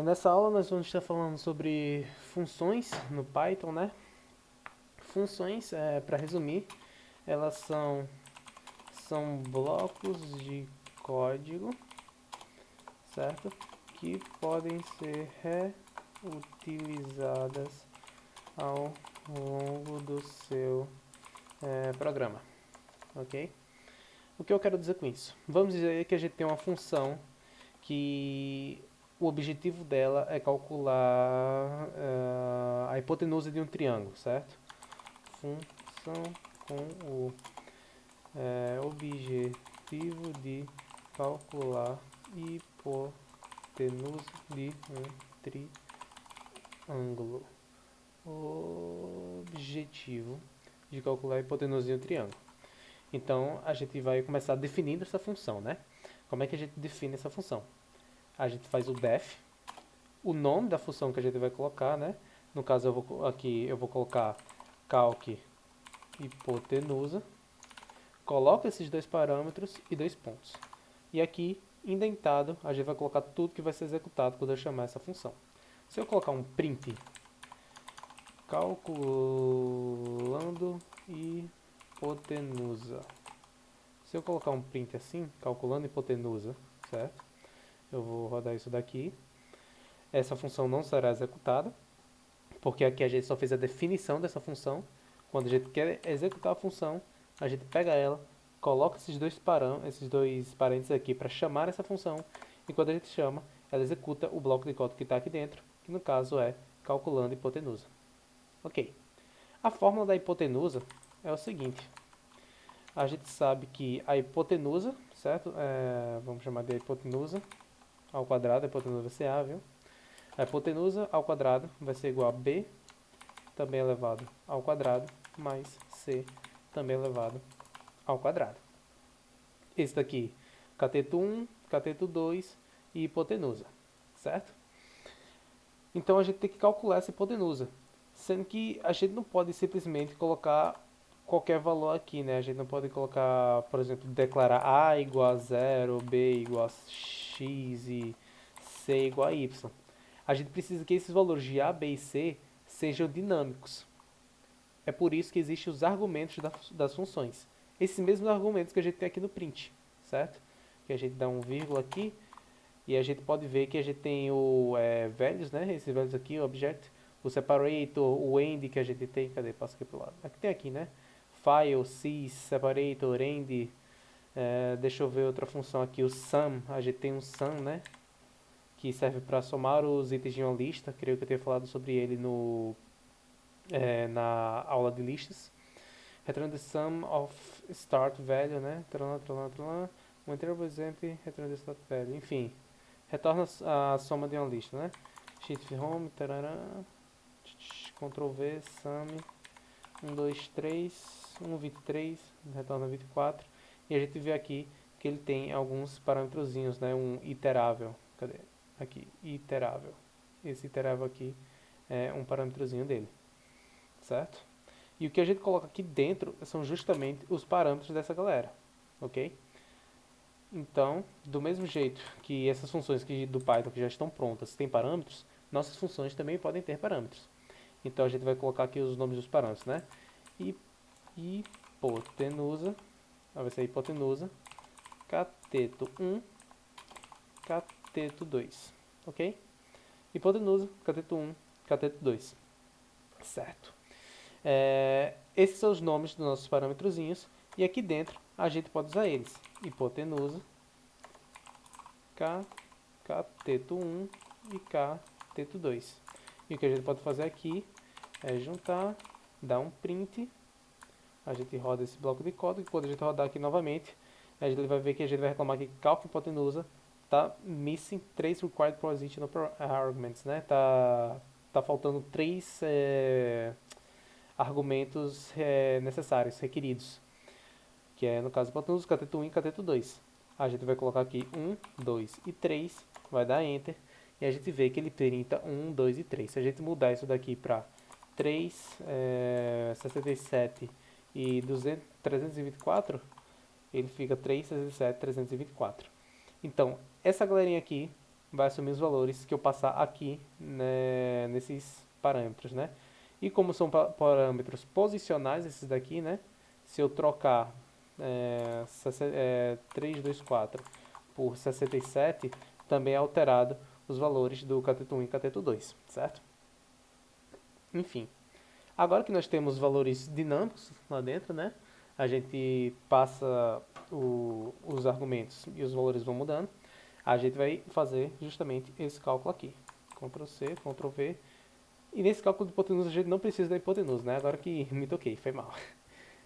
Nessa aula nós vamos estar falando sobre funções no Python, né? Funções, para resumir, elas são blocos de código, certo? Que podem ser reutilizadas ao longo do seu programa, ok? O que eu quero dizer com isso? Vamos dizer que a gente tem uma função que o objetivo dela é calcular a hipotenusa de um triângulo, certo? Função com o objetivo de calcular hipotenusa de um triângulo. Objetivo de calcular a hipotenusa de um triângulo. Então a gente vai começar definindo essa função, né? Como é que a gente define essa função? A gente faz o def, o nome da função que a gente vai colocar, né? No caso eu vou colocar calc hipotenusa, coloco esses dois parâmetros e dois pontos. E aqui, indentado, a gente vai colocar tudo que vai ser executado quando eu chamar essa função. Se eu colocar um print calculando hipotenusa, se eu colocar um print assim, calculando hipotenusa, certo? Eu vou rodar isso daqui. Essa função não será executada, porque aqui a gente só fez a definição dessa função. Quando a gente quer executar a função, a gente pega ela, coloca esses dois parênteses aqui para chamar essa função, e quando a gente chama, ela executa o bloco de código que está aqui dentro, que no caso é calculando hipotenusa. Ok. A fórmula da hipotenusa é o seguinte. A gente sabe que a hipotenusa, certo? Vamos chamar de hipotenusa ao quadrado, a hipotenusa vai ser A, viu? A hipotenusa ao quadrado vai ser igual a B também elevado ao quadrado, mais C também elevado ao quadrado. Esse daqui, cateto 1, cateto 2 e hipotenusa, certo? Então a gente tem que calcular essa hipotenusa, sendo que a gente não pode simplesmente colocar qualquer valor aqui, né? A gente não pode colocar, por exemplo, declarar A igual a 0, B igual a X e C igual a Y. A gente precisa que esses valores de A, B e C sejam dinâmicos. É por isso que existem os argumentos das funções. Esses mesmos argumentos que a gente tem aqui no print, certo? Que a gente dá um vírgula aqui e a gente pode ver que a gente tem o values, né? Esses values aqui, o object, o separator, o end que a gente tem. Cadê? Passa aqui pro lado. Aqui tem aqui, né? File, sys, separator, end. Deixa eu ver outra função aqui, o sum. A gente tem um sum, né? Que serve para somar os itens de uma lista. Creio que eu tenha falado sobre ele na aula de listas. Return the sum of start value, né? Um interval empty, return the start value. Enfim, retorna a soma de uma lista, né? Shift home, tarará, Ctrl V, sum, 1, 2, 3, 1, 23, retorna 24. E a gente vê aqui que ele tem alguns parâmetrozinhos, né? Um iterável. Cadê? Aqui, iterável. Esse iterável aqui é um parâmetrozinho dele, certo? E o que a gente coloca aqui dentro são justamente os parâmetros dessa galera, ok? Então, do mesmo jeito que essas funções do Python que já estão prontas têm parâmetros, nossas funções também podem ter parâmetros. Então a gente vai colocar aqui os nomes dos parâmetros, né? Hipotenusa, vai ser hipotenusa, cateto 1, cateto 2, ok? Hipotenusa, cateto 1, cateto 2, certo? Esses são os nomes dos nossos parâmetrozinhos. E aqui dentro a gente pode usar eles. Hipotenusa, cateto 1 e cateto 2. E o que a gente pode fazer aqui é juntar, dar um print. A gente roda esse bloco de código. E quando a gente rodar aqui novamente, a gente vai ver que a gente vai reclamar que calc hipotenusa tá missing 3 required positional arguments, né? Tá faltando 3 argumentos necessários, requeridos, que é no caso hipotenusa, cateto 1 e cateto 2. A gente vai colocar aqui 1, 2 e 3, vai dar Enter, e a gente vê que ele printa 1, 2 e 3. Se a gente mudar isso daqui para 3, 67 e 324, ele fica 3, 67, 324. Então, essa galerinha aqui vai assumir os valores que eu passar aqui, né, nesses parâmetros, né? E como são parâmetros posicionais esses daqui, né? Se eu trocar 324 por 67, também é alterado os valores do cateto 1 e cateto 2, certo? Enfim, agora que nós temos valores dinâmicos lá dentro, né? A gente passa os argumentos e os valores vão mudando. A gente vai fazer justamente esse cálculo aqui. Ctrl C, Ctrl V. E nesse cálculo de hipotenusa a gente não precisa da hipotenusa, né? Agora que me toquei, foi mal.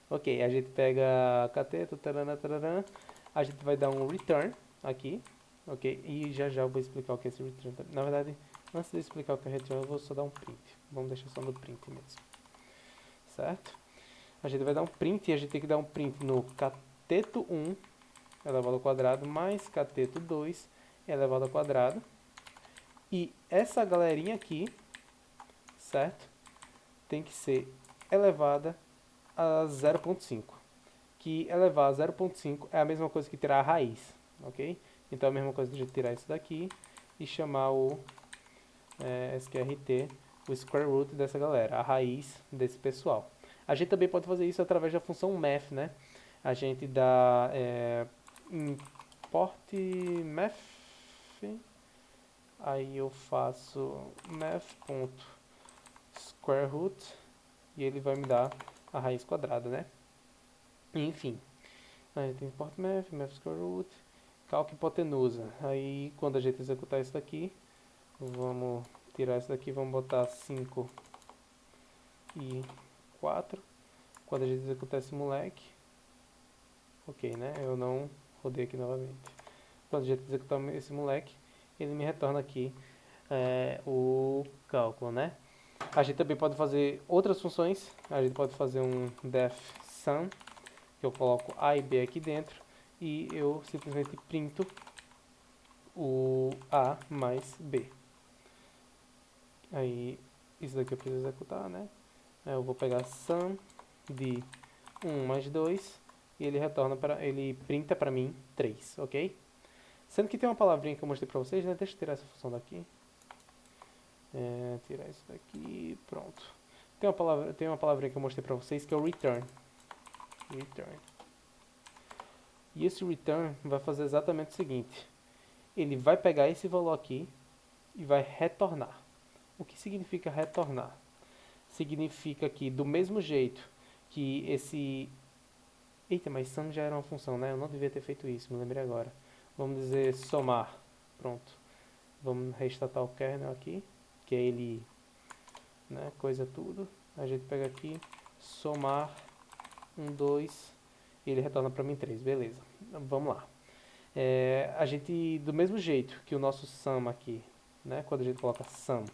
Ok, a gente pega cateto, tarará, tarará. A gente vai dar um return aqui. Ok, e já já eu vou explicar o que é esse return. Na verdade, antes de eu explicar o que é return, eu vou só dar um print. Vamos deixar só no print mesmo. Certo? A gente vai dar um print e a gente tem que dar um print no cateto 1 elevado ao quadrado mais cateto 2 elevado ao quadrado. E essa galerinha aqui, certo? Tem que ser elevada a 0,5. Que elevar a 0,5 é a mesma coisa que tirar a raiz, ok? Então é a mesma coisa de a gente tirar isso daqui e chamar o SQRT, o square root dessa galera, a raiz desse pessoal. A gente também pode fazer isso através da função math, né? A gente dá import math, aí eu faço math.square root e ele vai me dar a raiz quadrada, né? Enfim, aí tem import math, math square root, calc hipotenusa. Aí quando a gente executar isso daqui, vamos tirar isso daqui, vamos botar 5 e 4. Quando a gente executar esse moleque, ok, né? Eu não rodei aqui novamente. Quando a gente executar esse moleque, ele me retorna aqui o cálculo, né? A gente também pode fazer outras funções. A gente pode fazer um def sum, que eu coloco A e B aqui dentro, e eu simplesmente printo o A mais B. Aí, isso daqui eu preciso executar, né? Eu vou pegar sum de 1 mais 2 e ele retorna ele printa para mim 3, ok? Sendo que tem uma palavrinha que eu mostrei para vocês, né? Deixa eu tirar essa função daqui. Tirar isso daqui, pronto. Tem uma palavrinha que eu mostrei para vocês que é o return. Return. E esse return vai fazer exatamente o seguinte. Ele vai pegar esse valor aqui e vai retornar. O que significa retornar? Significa que do mesmo jeito que esse... Eita, mas sum já era uma função, né? Eu não devia ter feito isso, me lembrei agora. Vamos dizer somar. Pronto. Vamos restartar o kernel aqui, que é ele, né, coisa tudo. A gente pega aqui, somar 1, 2, e ele retorna para mim 3, beleza. Vamos lá. A gente, do mesmo jeito que o nosso sum aqui, né, quando a gente coloca sum,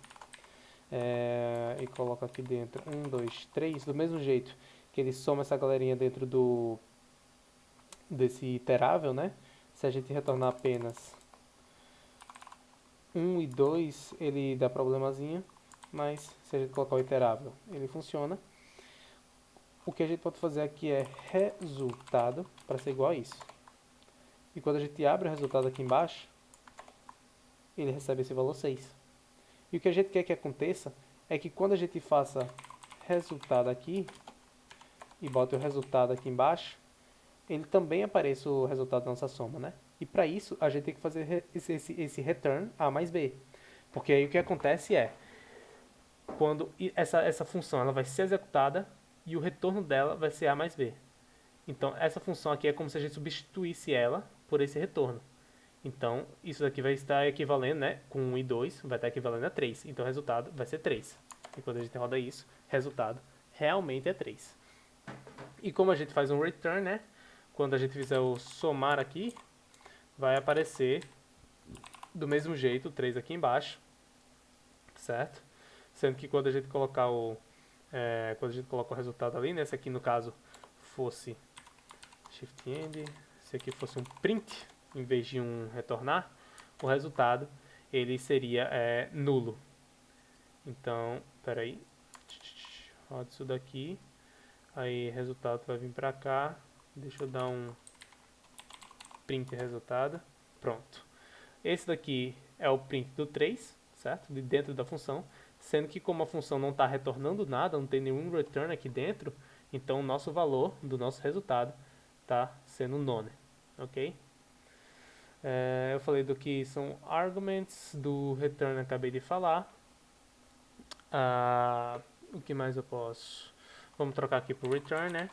e coloca aqui dentro 1, 2, 3, do mesmo jeito que ele soma essa galerinha dentro desse iterável, né? Se a gente retornar apenas 1 e 2, ele dá problemazinho, mas se a gente colocar o iterável, ele funciona. O que a gente pode fazer aqui é resultado, para ser igual a isso. E quando a gente abre o resultado aqui embaixo, ele recebe esse valor 6. E o que a gente quer que aconteça é que quando a gente faça resultado aqui, e bota o resultado aqui embaixo, ele também apareça o resultado da nossa soma, né? E para isso, a gente tem que fazer esse return A mais B. Porque aí o que acontece é, quando essa função ela vai ser executada e o retorno dela vai ser A mais B. Então, essa função aqui é como se a gente substituísse ela por esse retorno. Então, isso daqui vai estar equivalendo, né? Com 1 e 2, vai estar equivalendo a 3. Então, o resultado vai ser 3. E quando a gente roda isso, resultado realmente é 3. E como a gente faz um return, né? Quando a gente fizer o somar aqui, vai aparecer do mesmo jeito o 3 aqui embaixo, certo? Sendo que quando a gente colocar quando a gente coloca o resultado ali, né? Esse aqui no caso fosse shift end, se aqui fosse um print em vez de um retornar, o resultado ele seria nulo. Então, peraí, roda isso daqui, aí resultado vai vir pra cá, deixa eu dar um print resultado, pronto. Esse daqui é o print do 3, certo? De dentro da função, sendo que como a função não está retornando nada, não tem nenhum return aqui dentro, então o nosso valor do nosso resultado está sendo none, ok? Eu falei do que são arguments, do return acabei de falar. O que mais eu posso? Vamos trocar aqui para o return, né?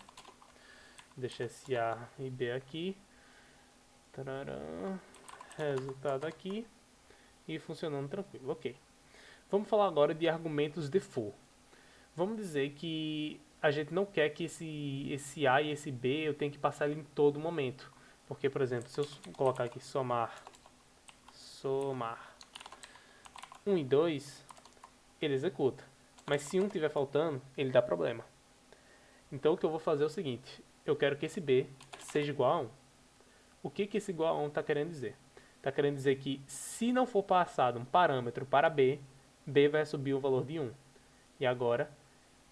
Deixa esse A e B aqui. Tarará. Resultado aqui. E funcionando tranquilo, ok. Vamos falar agora de argumentos default. Vamos dizer que a gente não quer que esse A e esse B eu tenha que passar ele em todo momento. Porque, por exemplo, se eu colocar aqui somar 1 e 2, ele executa. Mas se um tiver faltando, ele dá problema. Então o que eu vou fazer é o seguinte, eu quero que esse B seja igual a 1. O que esse igual a 1 está querendo dizer? Está querendo dizer que se não for passado um parâmetro para B, B vai subir o valor de 1. E agora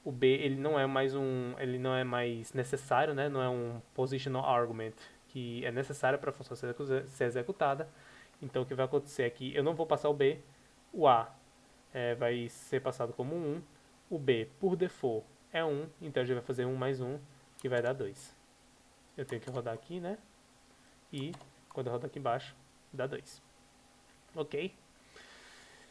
o B ele não é mais necessário, né? Não é um positional argument que é necessário para a função ser executada. Então o que vai acontecer é que eu não vou passar o B, o A vai ser passado como 1, o B por default é 1, então a gente vai fazer 1 mais 1, que vai dar 2. Eu tenho que rodar aqui, né? E quando eu rodo aqui embaixo, dá 2. Ok?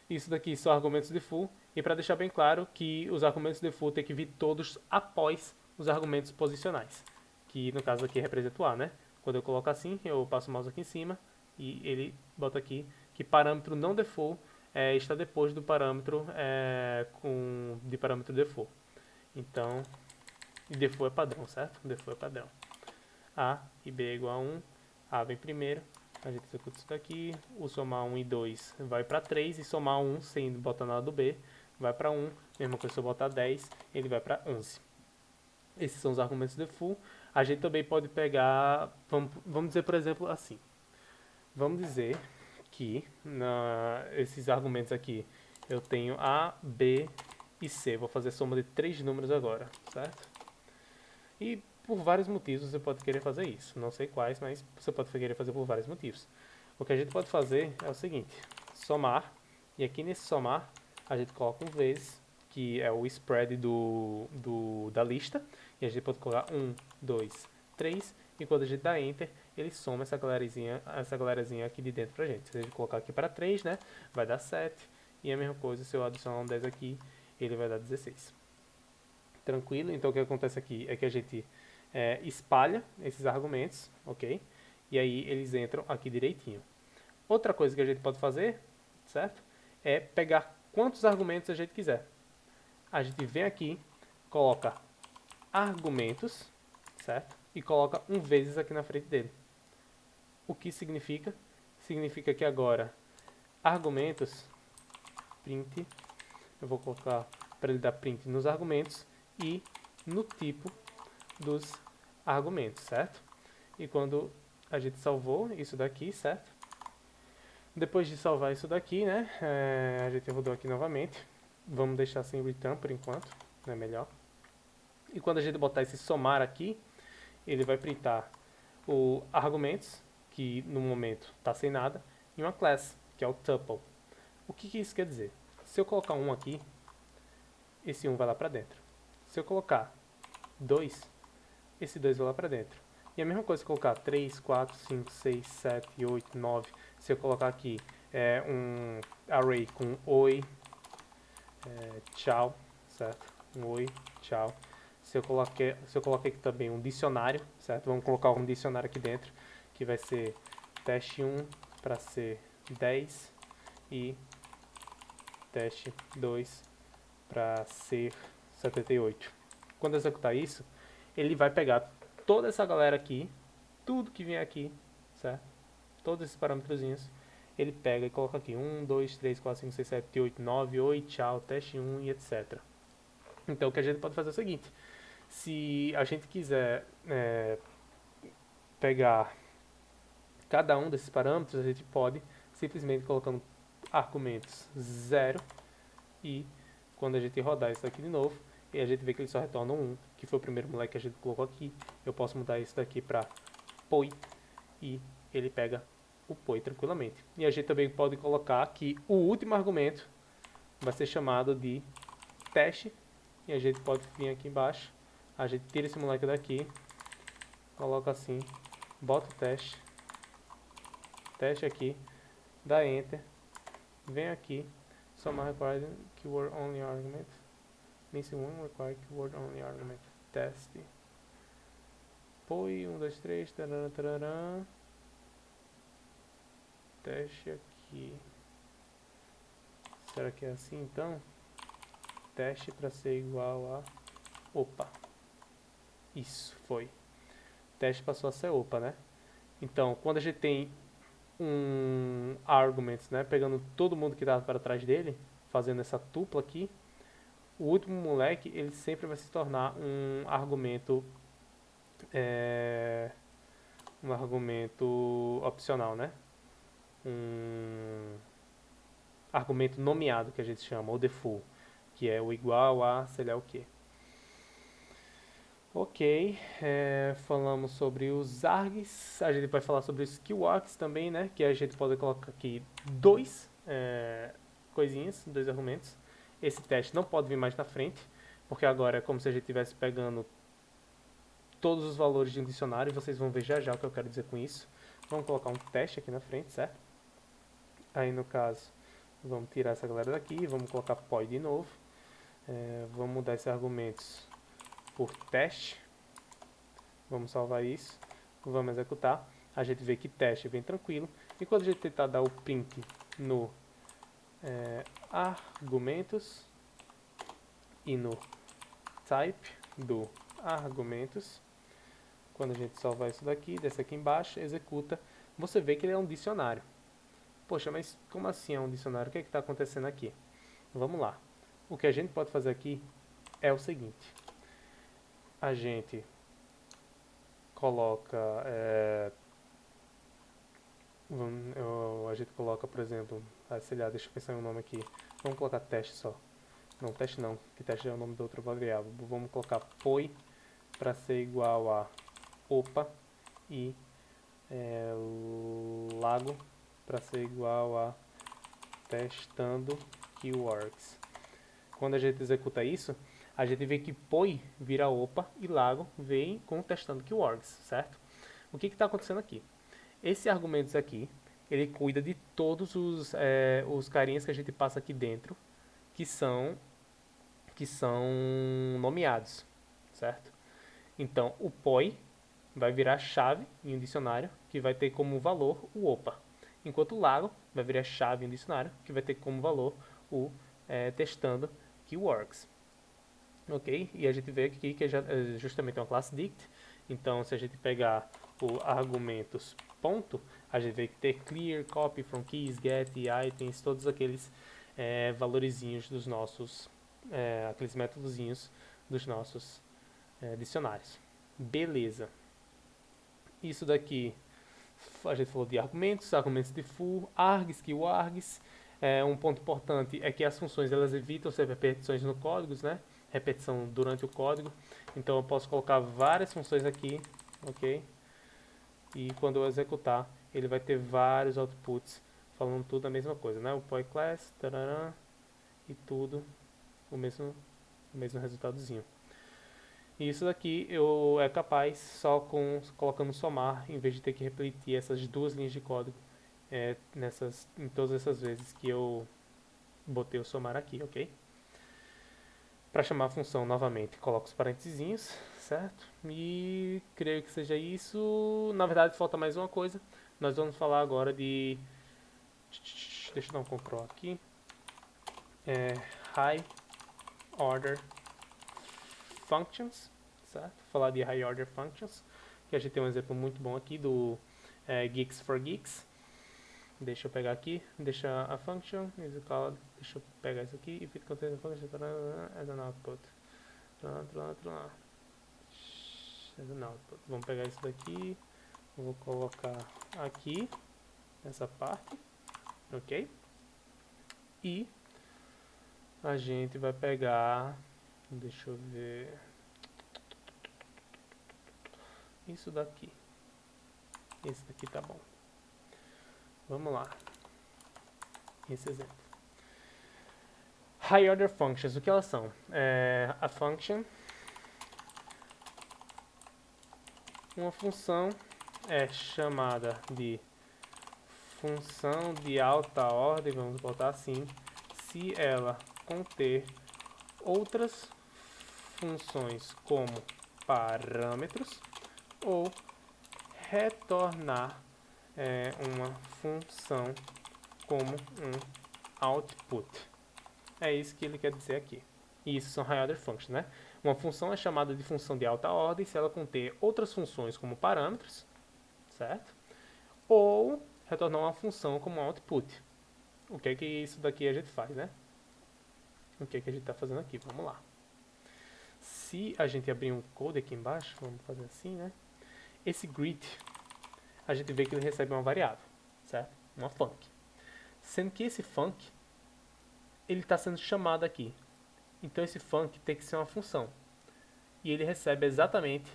Isso daqui são argumentos default. E para deixar bem claro que os argumentos default tem que vir todos após os argumentos posicionais. Que no caso aqui representa o A, né? Quando eu coloco assim, eu passo o mouse aqui em cima e ele bota aqui que parâmetro não default está depois do parâmetro de parâmetro default. Então, e default é padrão, certo? Default é padrão. A e B é igual a 1, A vem primeiro, a gente executa isso daqui, o somar 1 e 2 vai para 3, e somar 1 sem botar nada do B vai para 1, mesma coisa se eu botar 10, ele vai para 11. Esses são os argumentos default. A gente também pode pegar, vamos dizer por exemplo assim, vamos dizer que esses argumentos aqui eu tenho A, B e C, vou fazer soma de 3 números agora, certo? E por vários motivos você pode querer fazer isso. Não sei quais, mas você pode querer fazer por vários motivos. O que a gente pode fazer é o seguinte, somar, e aqui nesse somar a gente coloca um vezes, que é o spread da lista, e a gente pode colocar 1, 2, 3, e quando a gente dá Enter, ele soma essa galerazinha aqui de dentro pra gente. Se a gente colocar aqui para 3, né, vai dar 7, e a mesma coisa, se eu adicionar um 10 aqui, ele vai dar 16. Tranquilo? Então o que acontece aqui é que a gente espalha esses argumentos, ok? E aí eles entram aqui direitinho. Outra coisa que a gente pode fazer, certo? É pegar quantos argumentos a gente quiser. A gente vem aqui, coloca argumentos, certo? E coloca um vezes aqui na frente dele. O que significa? Significa que agora argumentos, print, eu vou colocar para ele dar print nos argumentos e no tipo dos argumentos, certo? E quando a gente salvou isso daqui, certo? Depois de salvar isso daqui, né, a gente rodou aqui novamente. Vamos deixar sem return por enquanto, é melhor. E quando a gente botar esse somar aqui, ele vai printar o argumentos, que no momento está sem nada, e uma class, que é o tuple. O que isso quer dizer? Se eu colocar um aqui, esse 1 vai lá para dentro. Se eu colocar 2, esse 2 vai lá para dentro. E a mesma coisa se colocar 3, 4, 5, 6, 7, 8, 9. Se eu colocar aqui um array com oi, tchau, certo? Um oi, tchau. Se eu coloquei aqui também um dicionário, certo? Vamos colocar um dicionário aqui dentro, que vai ser teste 1 para ser 10 e teste 2 para ser 78. Quando eu executar isso, ele vai pegar toda essa galera aqui, tudo que vem aqui, certo? Todos esses parâmetrozinhos, ele pega e coloca aqui 1, 2, 3, 4, 5, 6, 7, 8, 9, oi, tchau, teste 1 e etc. Então o que a gente pode fazer é o seguinte, se a gente quiser pegar cada um desses parâmetros, a gente pode simplesmente colocando argumentos 0 e quando a gente rodar isso aqui de novo, e a gente vê que ele só retorna 1, que foi o primeiro moleque que a gente colocou aqui, eu posso mudar isso daqui para poi e ele pega o POI tranquilamente. E a gente também pode colocar que o último argumento vai ser chamado de teste. E a gente pode vir aqui embaixo, a gente tira esse moleque daqui, coloca assim, bota o teste aqui, dá enter, vem aqui, somar required keyword only argument, missing one required keyword only argument, teste, POI, 1, 2, 3, tarará, tarará, teste aqui, será que é assim então? Teste para ser igual a, opa, isso, foi, teste passou a ser opa, né? Então, quando a gente tem um argument, né, pegando todo mundo que estava para trás dele, fazendo essa tupla aqui, o último moleque, ele sempre vai se tornar um argumento opcional, né? Um argumento nomeado, que a gente chama, ou default, que é o igual a sei lá o que. Ok, falamos sobre os args, a gente vai falar sobre os keywords também, né? Que a gente pode colocar aqui dois coisinhas, dois argumentos. Esse teste não pode vir mais na frente, porque agora é como se a gente estivesse pegando todos os valores de um dicionário, e vocês vão ver já já o que eu quero dizer com isso. Vamos colocar um teste aqui na frente, certo? Aí no caso, vamos tirar essa galera daqui, vamos colocar POI de novo. Vamos mudar esses argumentos por teste. Vamos salvar isso, vamos executar. A gente vê que teste vem tranquilo. E quando a gente tentar dar o print no argumentos e no type do argumentos, quando a gente salvar isso daqui, desce aqui embaixo, executa, você vê que ele é um dicionário. Poxa, mas como assim é um dicionário? O que é que está acontecendo aqui? Vamos lá. O que a gente pode fazer aqui é o seguinte. A gente coloca... a gente coloca, por exemplo... sei lá, deixa eu pensar em um nome aqui. Vamos colocar teste só. Não, teste não, que teste é o nome da outra variável. Vamos colocar POI para ser igual a opa e lago para ser igual a testando keywords. Quando a gente executa isso, a gente vê que POI vira opa e lago vem com testando keywords, certo? O que está acontecendo aqui? Esse argumentos aqui, ele cuida de todos os carinhas que a gente passa aqui dentro, que são nomeados, certo? Então, o POI vai virar chave em um dicionário, que vai ter como valor o opa. Enquanto o lago vai virar chave em um dicionário, que vai ter como valor o testando keywords. Ok? E a gente vê aqui que é justamente uma classe dict. Então, se a gente pegar o argumentos ponto, a gente vê que tem clear, copy from keys, get, items, todos aqueles valorizinhos dos nossos, aqueles métodozinhos dos nossos dicionários. Beleza. Isso daqui, a gente falou de argumentos de full, args, keywords. Um ponto importante é que as funções elas evitam ser repetições no código, né? Repetição durante o código. Então eu posso colocar várias funções aqui, ok? E quando eu executar, ele vai ter vários outputs falando tudo a mesma coisa, né? O POI class, tarará, e tudo o mesmo resultadozinho. E isso daqui é capaz só colocando somar, em vez de ter que repetir essas duas linhas de código em todas essas vezes que eu botei o somar aqui, ok? Para chamar a função novamente, coloco os parentezinhos, certo? E creio que seja isso. Na verdade, falta mais uma coisa. Nós vamos falar agora de... Deixa eu dar um Ctrl aqui. High Order Functions, certo? Falar de High Order Functions, que a gente tem um exemplo muito bom aqui do Geeks for Geeks. Deixa eu pegar aqui, deixa a function, deixa eu pegar isso aqui, if it contains a function as an output. As an output. Vamos pegar isso daqui, vou colocar aqui, nessa parte, ok? E a gente vai pegar, deixa eu ver, isso daqui. Esse daqui tá bom. Vamos lá. Esse exemplo. High order functions, o que elas são? A function, uma função é chamada de função de alta ordem, vamos botar assim, se ela conter outras funções como parâmetros ou retornar uma função como um output. É isso que ele quer dizer aqui. E isso são high order functions, né? Uma função é chamada de função de alta ordem se ela conter outras funções como parâmetros, certo? Ou retornar uma função como output. O que é que isso daqui a gente faz, né? O que é que a gente está fazendo aqui? Vamos lá. Se a gente abrir um code aqui embaixo, vamos fazer assim, né? Esse greet, a gente vê que ele recebe uma variável, certo? Uma func. Sendo que esse func, ele está sendo chamado aqui. Então esse func tem que ser uma função. E ele recebe exatamente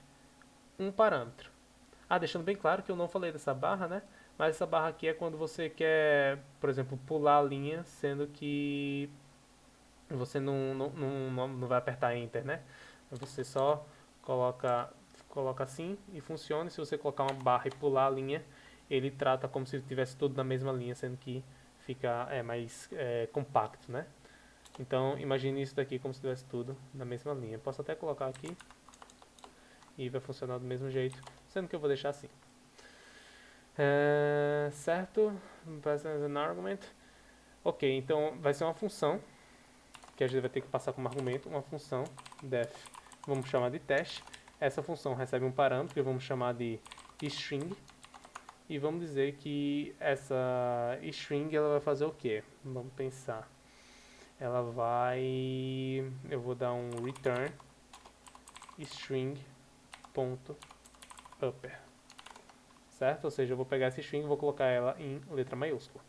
um parâmetro. Deixando bem claro que eu não falei dessa barra, né? Mas essa barra aqui é quando você quer, por exemplo, pular a linha, sendo que você não vai apertar Enter, né? Você só coloca assim e funciona. Se você colocar uma barra e pular a linha, ele trata como se estivesse tudo na mesma linha, sendo que fica mais compacto, né? Então imagine isso daqui como se tivesse tudo na mesma linha. Posso até colocar aqui e vai funcionar do mesmo jeito, sendo que eu vou deixar assim. Certo? Pass as an argument. Ok, então vai ser uma função que a gente vai ter que passar como argumento, uma função def, vamos chamar de teste. Essa função recebe um parâmetro que vamos chamar de string e vamos dizer que essa string ela vai fazer o que? Vamos pensar. Ela vai, eu vou dar um return string ponto upper, certo? Ou seja, eu vou pegar essa string e vou colocar ela em letra maiúscula.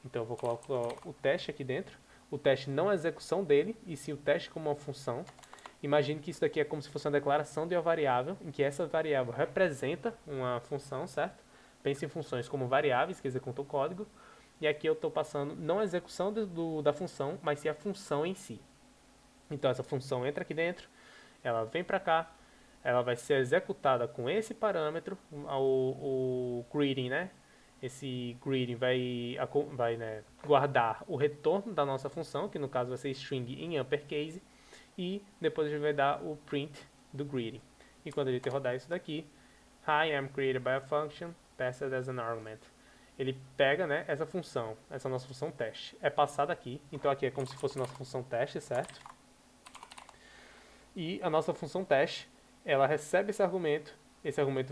Então eu vou colocar o teste aqui dentro. O teste não é a execução dele, e sim o teste como uma função. Imagine que isso daqui é como se fosse uma declaração de uma variável, em que essa variável representa uma função, certo? Pense em funções como variáveis, que executam o código. E aqui eu estou passando não a execução da função, mas sim a função em si. Então essa função entra aqui dentro, ela vem para cá, ela vai ser executada com esse parâmetro, o greeting, né? Esse greeting vai né, guardar o retorno da nossa função, que no caso vai ser string em uppercase, e depois a gente vai dar o print do greeting. E quando a gente rodar isso daqui, hi, I'm created by a function, passed as an argument. Ele pega né, essa função, essa nossa função teste, é passada aqui, então aqui é como se fosse nossa função teste, certo? E a nossa função teste, ela recebe esse argumento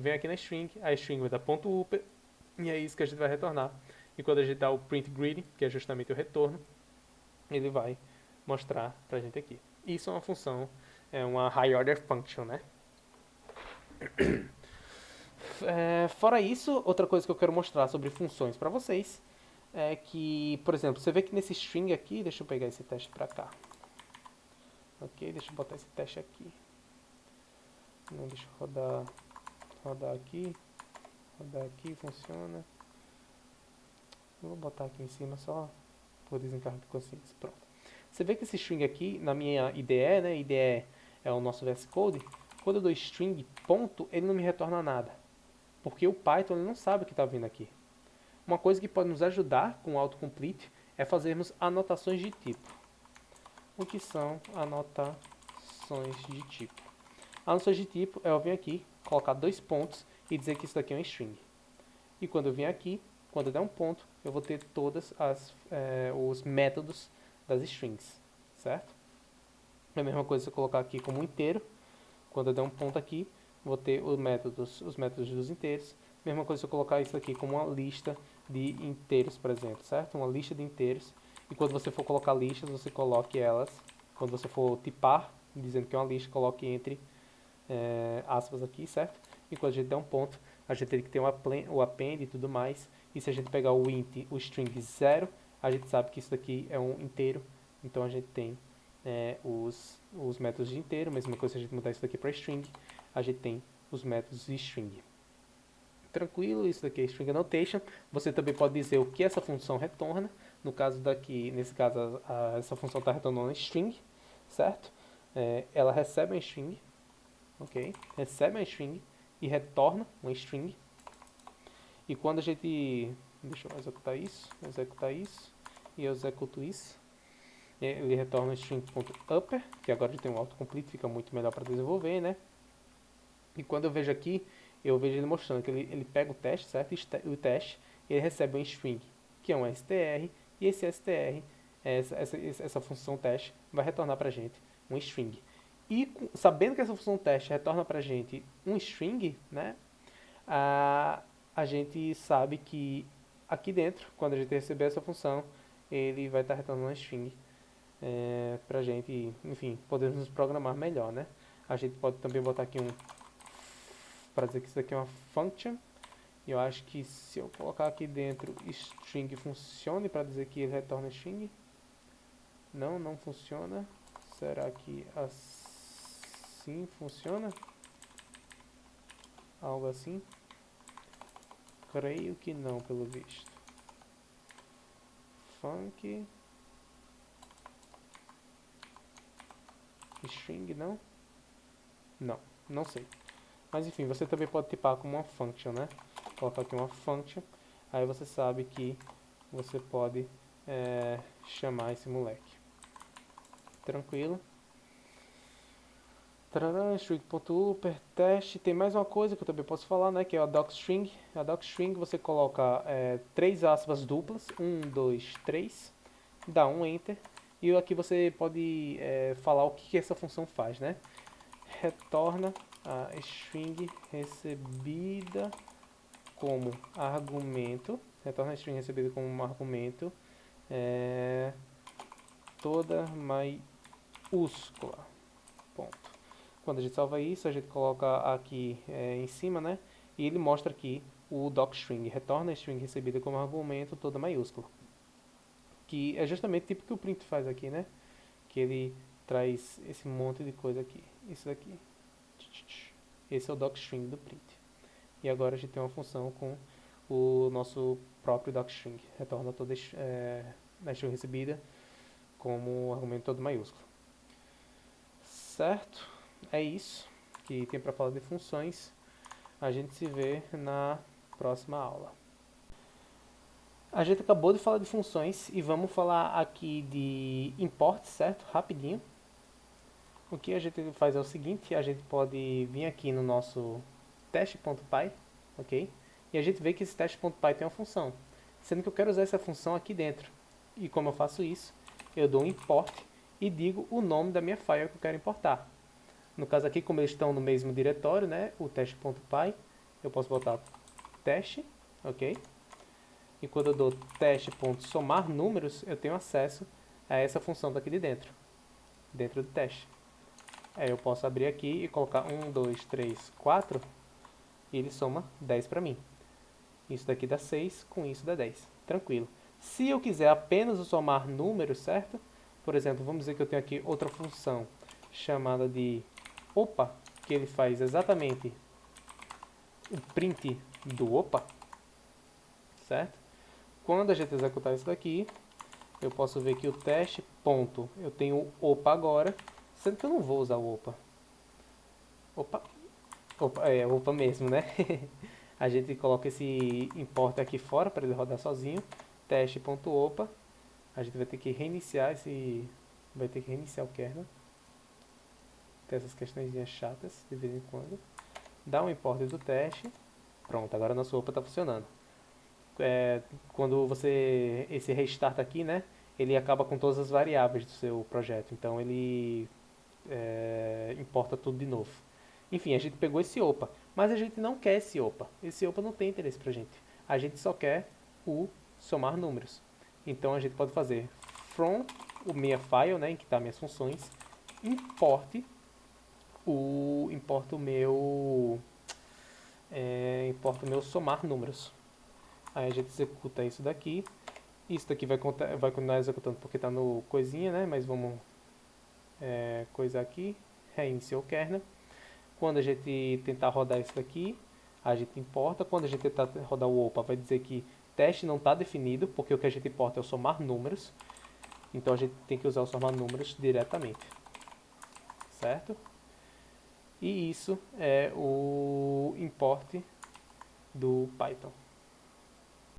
vem aqui na string, a string vai dar ponto upper, e é isso que a gente vai retornar. E quando a gente dá o print greeting, que é justamente o retorno, ele vai mostrar pra gente aqui. Isso é uma função, é uma high order function, né? Fora isso, outra coisa que eu quero mostrar sobre funções para vocês é que, por exemplo, você vê que nesse string aqui, deixa eu pegar esse teste pra cá. Ok, deixa eu botar esse teste aqui. Não, deixa eu rodar aqui, funciona. Eu vou botar aqui em cima só por desencargo de consciência. Pronto. Você vê que esse string aqui, na minha IDE, né? IDE é o nosso VS Code. Quando eu dou string ponto, ele não me retorna nada. Porque o Python ele não sabe o que está vindo aqui. Uma coisa que pode nos ajudar com o autocomplete é fazermos anotações de tipo. O que são anotações de tipo? Anotações de tipo é eu vir aqui, colocar 2 pontos e dizer que isso daqui é um string. E quando eu vier aqui, quando eu der um ponto, eu vou ter todos os métodos das strings, certo? É a mesma coisa se eu colocar aqui como um inteiro. Quando eu der um ponto aqui, vou ter os métodos dos inteiros. Mesma coisa se eu colocar isso aqui como uma lista de inteiros, por exemplo, certo? Uma lista de inteiros. E quando você for colocar listas, você coloque elas. Quando você for tipar, dizendo que é uma lista, coloque entre aspas aqui, certo? E quando a gente der um ponto, a gente tem que ter o append e tudo mais. E se a gente pegar o int, o string 0, a gente sabe que isso daqui é um inteiro. Então a gente tem os métodos de inteiro. Mesma coisa se a gente mudar isso daqui para string, a gente tem os métodos de string. Tranquilo, isso daqui é string annotation. Você também pode dizer o que essa função retorna. No caso daqui, nesse caso, essa função está retornando uma string, certo? Ela recebe uma string, ok? Recebe uma string e retorna uma string. E quando a gente... Deixa eu executar isso, e eu executo isso. Ele retorna um string.upper, que agora já tem um autocomplete, fica muito melhor para desenvolver, né? E quando eu vejo aqui, eu vejo ele mostrando que ele pega o teste, certo? O teste, ele recebe um string, que é um str, e esse str, essa função teste, vai retornar para a gente um string. E sabendo que essa função teste retorna para a gente um string, né? A gente sabe que aqui dentro, quando a gente receber essa função, ele vai estar retornando uma string pra gente, enfim, podermos nos programar melhor, né? A gente pode também botar aqui para dizer que isso aqui é uma function. E eu acho que se eu colocar aqui dentro string funcione para dizer que ele retorna string. Não funciona. Será que assim funciona? Algo assim? Creio que não, pelo visto. Func string não? Não sei. Mas enfim, você também pode tipar como uma function, né? Colocar aqui uma function, aí você sabe que você pode chamar esse moleque. Tranquilo. String.upper, teste. Tem mais uma coisa que eu também posso falar, né? Que é a docstring. A docstring você coloca 3 aspas duplas, 1, 2, 3, dá um enter. E aqui você pode falar o que essa função faz, né? Retorna a string recebida como argumento. Retorna a string recebida como um argumento. Toda maiúscula. Ponto. Quando a gente salva isso, a gente coloca aqui em cima, né? E ele mostra aqui o docstring. Retorna a string recebida como argumento toda maiúscula. Que é justamente tipo que o print faz aqui, né? Que ele traz esse monte de coisa aqui. Isso daqui. Esse é o docstring do print. E agora a gente tem uma função com o nosso próprio docstring. Retorna toda a string recebida como argumento todo maiúsculo. Certo? É isso que tem para falar de funções. A gente se vê na próxima aula. A gente acabou de falar de funções e vamos falar aqui de import, certo? Rapidinho. O que a gente faz é o seguinte, a gente pode vir aqui no nosso teste.py, ok? E a gente vê que esse teste.py tem uma função, sendo que eu quero usar essa função aqui dentro. E como eu faço isso? Eu dou um import e digo o nome da minha file que eu quero importar. No caso aqui, como eles estão no mesmo diretório, né, o teste.py, eu posso botar teste, ok? E quando eu dou teste.somar números, eu tenho acesso a essa função daqui de dentro do teste. Aí eu posso abrir aqui e colocar 1, 2, 3, 4 e ele soma 10 para mim. Isso daqui dá 6, com isso dá 10. Tranquilo. Se eu quiser apenas somar números, certo? Por exemplo, vamos dizer que eu tenho aqui outra função chamada de opa, que ele faz exatamente o print do opa, certo? Quando a gente executar isso daqui, eu posso ver que o teste ponto, eu tenho o opa agora, sendo que eu não vou usar o opa. Opa mesmo, né? A gente coloca esse import aqui fora para ele rodar sozinho. Teste.opa. A gente vai ter que reiniciar o kernel. Tem essas questões chatas de vez em quando. Dá um import do teste. Pronto, agora nosso opa está funcionando. Quando você esse restart aqui, né? Ele acaba com todas as variáveis do seu projeto. Então ele importa tudo de novo. Enfim, a gente pegou esse opa, mas a gente não quer esse opa. Esse opa não tem interesse pra gente. A gente só quer o somar números. Então a gente pode fazer from o minha file, né, em que está minhas funções, importa o meu somar números. Aí a gente executa isso daqui. Isso daqui vai continuar executando porque está no coisinha, né? Mas vamos coisar aqui, reiniciar o kernel. Quando a gente tentar rodar isso daqui, a gente importa. Quando a gente tentar rodar o OPA, vai dizer que teste não está definido, porque o que a gente importa é o somar números. Então a gente tem que usar o somar números diretamente, certo? E isso é o import do Python.